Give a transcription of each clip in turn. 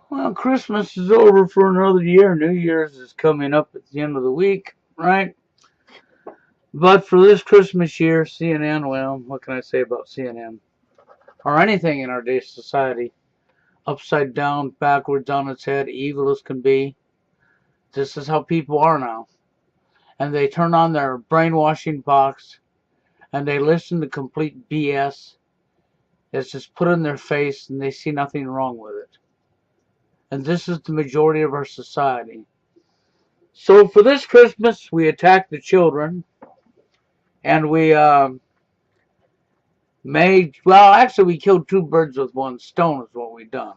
Well, Christmas is over for another year. New Year's is coming up at the end of the week, right? But for this Christmas year, CNN, well, what can I say about CNN? Or anything in our day society, upside down, backwards on its head, evil as can be. This is how people are now. And they turn on their brainwashing box and they listen to complete BS that's just put in their face and they see nothing wrong with it. And this is the majority of our society. So for this Christmas, we attacked the children and we we killed two birds with one stone is what we done.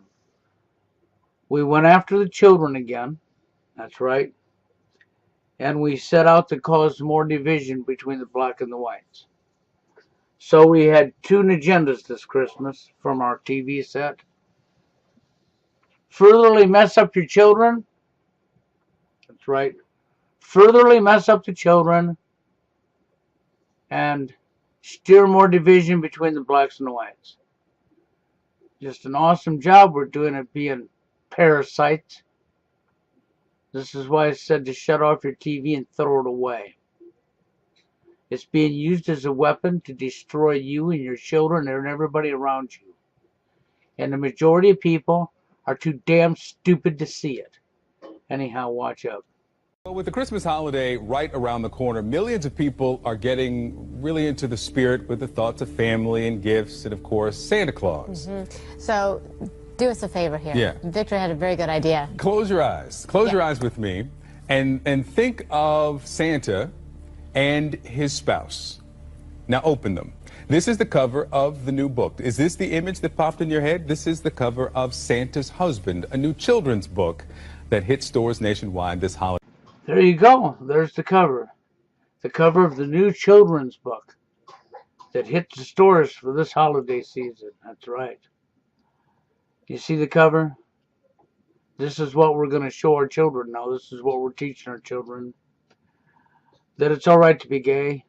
We went after the children again. That's right. And we set out to cause more division between the black and the whites. So we had two agendas this Christmas from our TV set. Furtherly mess up your children. That's right. Furtherly mess up the children and steer more division between the blacks and the whites. Just an awesome job we're doing at being parasites. This is why I said to shut off your TV and throw it away. It's being used as a weapon to destroy you and your children and everybody around you. And the majority of people are too damn stupid to see it. Anyhow, watch out. Well, with the Christmas holiday right around the corner, millions of people are getting really into the spirit with the thoughts of family and gifts and, of course, Santa Claus. So do us a favor here. Yeah. Victor had a very good idea. Close your eyes. Close your eyes with me and think of Santa and his spouse. Now open them. This is the cover of the new book. Is this the image that popped in your head? This is the cover of Santa's Husband, a new children's book that hit stores nationwide this holiday. There you go. There's the cover. The cover of the new children's book that hit the stores for this holiday season. That's right. You see the cover? This is what we're going to show our children now. This is what we're teaching our children. That it's all right to be gay.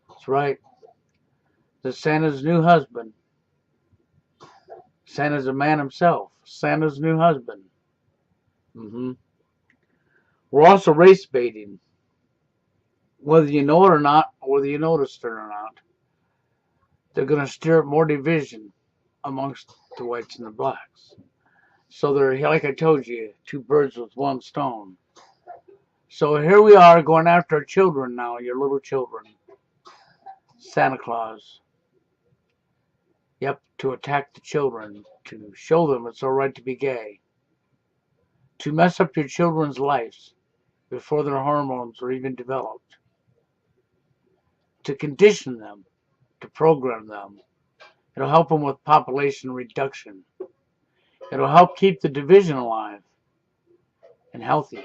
That's right. That Santa's new husband. Santa's a man himself. Santa's new husband. We're also race baiting. Whether you know it or not, whether you noticed it or not, they're going to stir up more division amongst the whites and the blacks. So they're, like I told you, two birds with one stone. So here we are going after our children now, your little children. Santa Claus. Yep, to attack the children, to show them it's all right to be gay. To mess up your children's lives before their hormones are even developed. To condition them, to program them. It'll help them with population reduction. It'll help keep the division alive and healthy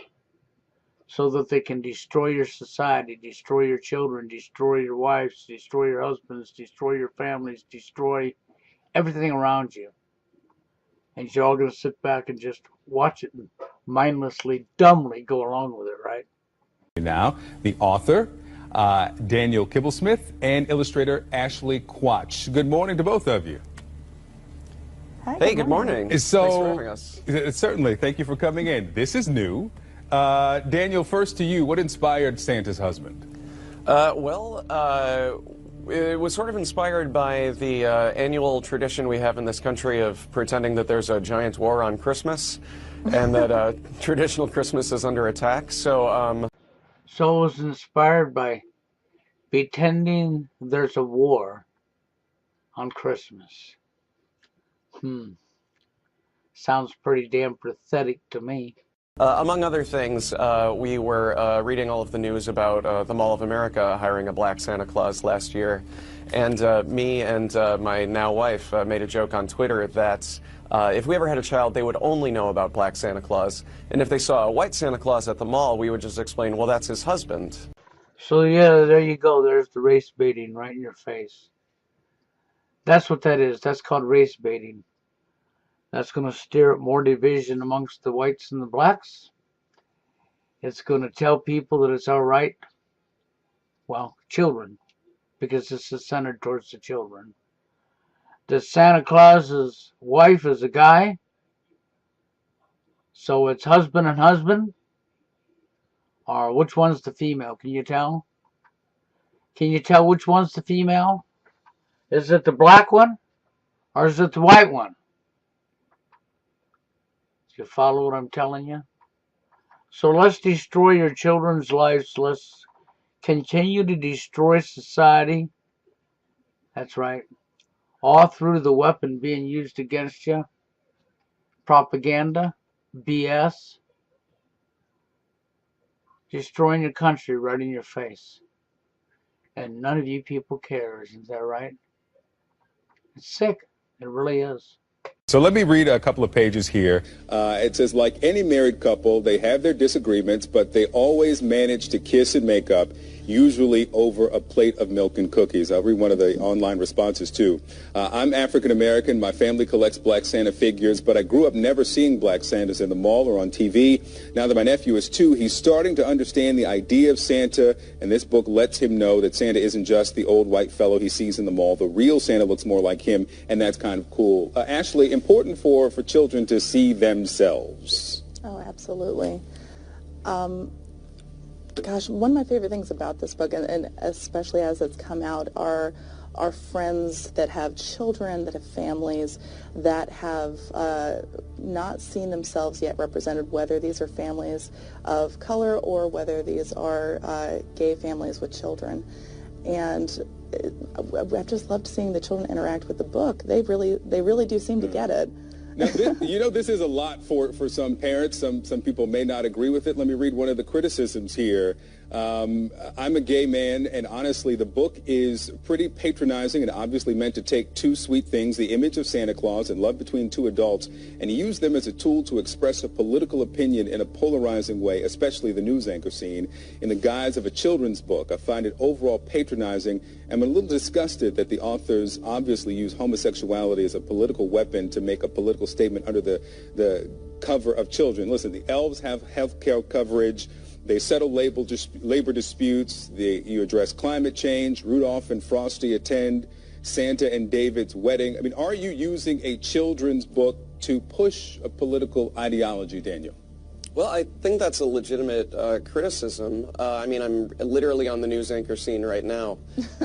so that they can destroy your society, destroy your children, destroy your wives, destroy your husbands, destroy your families, destroy everything around you. And you're all going to sit back and just watch it and mindlessly, dumbly go along with it, right? Now, the author, Daniel Kibblesmith, and illustrator Ashley Quach. Good morning to both of you. Hi, hey, good morning. Thanks for having us. Certainly. Thank you for coming in. This is new. Daniel, first to you. What inspired Santa's Husband? It was sort of inspired by the annual tradition we have in this country of pretending that there's a giant war on Christmas and that traditional Christmas is under attack. So it was inspired by pretending there's a war on Christmas. Sounds pretty damn pathetic to me. Among other things, we were reading all of the news about the Mall of America hiring a black Santa Claus last year. And me and my now wife made a joke on Twitter that if we ever had a child, they would only know about black Santa Claus. And if they saw a white Santa Claus at the mall, we would just explain, well, that's his husband. So yeah, there you go. There's the race baiting right in your face. That's what that is. That's called race baiting. That's going to stir up more division amongst the whites and the blacks. It's going to tell people that it's all right. Well, children, because this is centered towards the children. That Santa Claus's wife is a guy, So it's husband and husband? Or which one's the female? Can you tell? Can you tell which one's the female? Is it the black one? Or is it the white one? Do you follow what I'm telling you? So let's destroy your children's lives. Let's continue to destroy society. That's right. All through the weapon being used against you. Propaganda. BS. Destroying your country right in your face. And none of you people care. Isn't that right? It's sick. It really is. So let me read a couple of pages here. It says, like any married couple, they have their disagreements, but they always manage to kiss and make up, usually over a plate of milk and cookies. I'll read one of the online responses, too. I'm African-American. My family collects Black Santa figures, but I grew up never seeing Black Santas in the mall or on TV. Now that my nephew is 2, he's starting to understand the idea of Santa, and this book lets him know that Santa isn't just the old white fellow he sees in the mall. The real Santa looks more like him, and that's kind of cool. Ashley, important for children to see themselves. Oh, absolutely. Gosh, one of my favorite things about this book, and especially as it's come out, are friends that have children, that have families, that have not seen themselves yet represented, whether these are families of color or whether these are gay families with children. And I've just loved seeing the children interact with the book. They really do seem to get it. Now, this is a lot for some parents. Some people may not agree with it. Let me read one of the criticisms here. I'm a gay man, and honestly, the book is pretty patronizing and obviously meant to take two sweet things, the image of Santa Claus and love between two adults, and use them as a tool to express a political opinion in a polarizing way, especially the news anchor scene, in the guise of a children's book. I find it overall patronizing. I'm a little disgusted that the authors obviously use homosexuality as a political weapon to make a political statement under the cover of children. Listen, the elves have health care coverage. They settle labor disputes. You address climate change. Rudolph and Frosty attend Santa and David's wedding. I mean, are you using a children's book to push a political ideology, Daniel? Well, I think that's a legitimate criticism. I mean, I'm literally on the news anchor scene right now.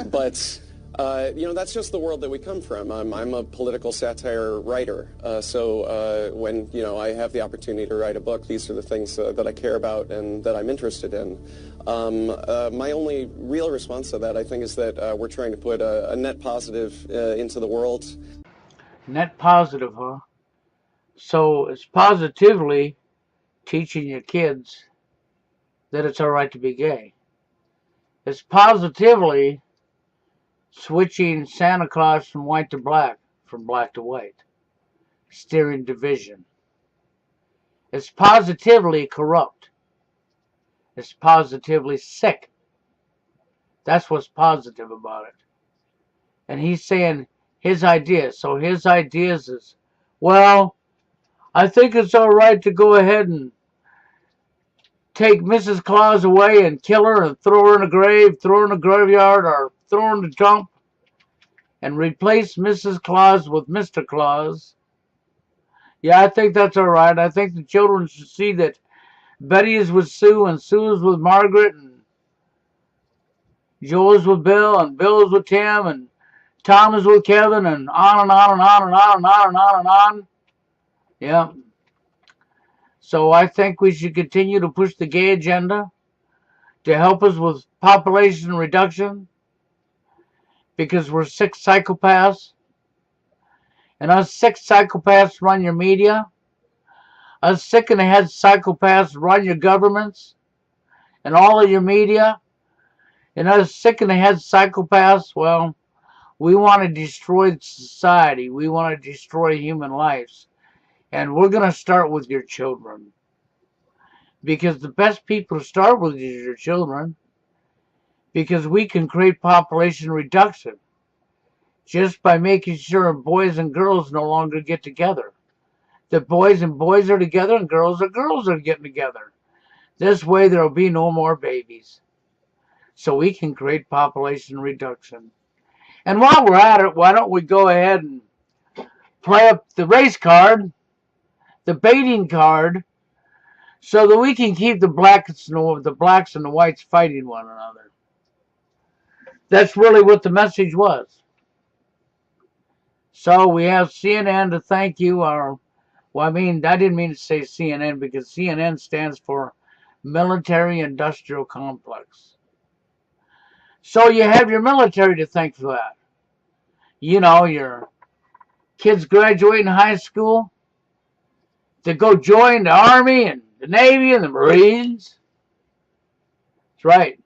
But, that's just the world that we come from. I'm a political satire writer. So when, I have the opportunity to write a book, these are the things that I care about and that I'm interested in. My only real response to that, I think, is that we're trying to put a net positive into the world. Net positive, huh? So it's positively teaching your kids that it's all right to be gay. It's positively switching Santa Claus from white to black, from black to white, steering division. It's positively corrupt. It's positively sick. That's what's positive about it. And he's saying his ideas. So his ideas is, well, I think it's all right to go ahead and take Mrs. Claus away and kill her and throw her in a grave, throw her in a graveyard, or throw her in the dump and replace Mrs. Claus with Mr. Claus. Yeah, I think that's all right. I think the children should see that Betty is with Sue and Sue is with Margaret and Joe is with Bill and Bill is with Tim and Tom is with Kevin and on and on and on and on and on and on and on. Yeah. So I think we should continue to push the gay agenda to help us with population reduction because we're sick psychopaths. And us sick psychopaths run your media. Us sick in the head psychopaths run your governments and all of your media. And us sick in the head psychopaths, well, we want to destroy society. We want to destroy human lives. And we're going to start with your children. Because the best people to start with is your children. Because we can create population reduction just by making sure boys and girls no longer get together. That boys and boys are together and girls are getting together. This way there will be no more babies. So we can create population reduction. And while we're at it, why don't we go ahead and play up the race card, the baiting card, so that we can keep the blacks and the whites fighting one another. That's really what the message was. So we have CNN to thank you. Well, I didn't mean to say CNN because CNN stands for Military Industrial Complex. So you have your military to thank for that. You know, your kids graduating high school to go join the Army and the Navy and the Marines. That's right.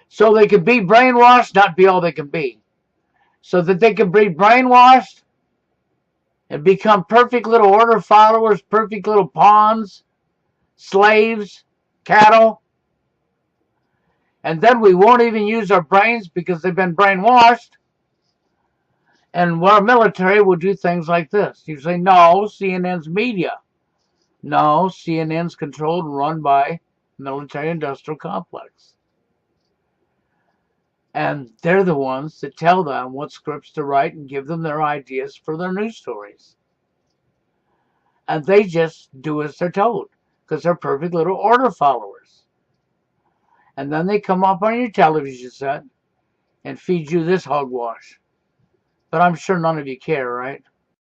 So they can be brainwashed, not be all they can be. So that they can be brainwashed and become perfect little order followers, perfect little pawns, slaves, cattle. And then we won't even use our brains because they've been brainwashed. And our military will do things like this. You say, no, CNN's media. No, CNN's controlled and run by military industrial complex. And they're the ones that tell them what scripts to write and give them their ideas for their news stories. And they just do as they're told because they're perfect little order followers. And then they come up on your television set and feed you this hogwash. But I'm sure none of you care, right?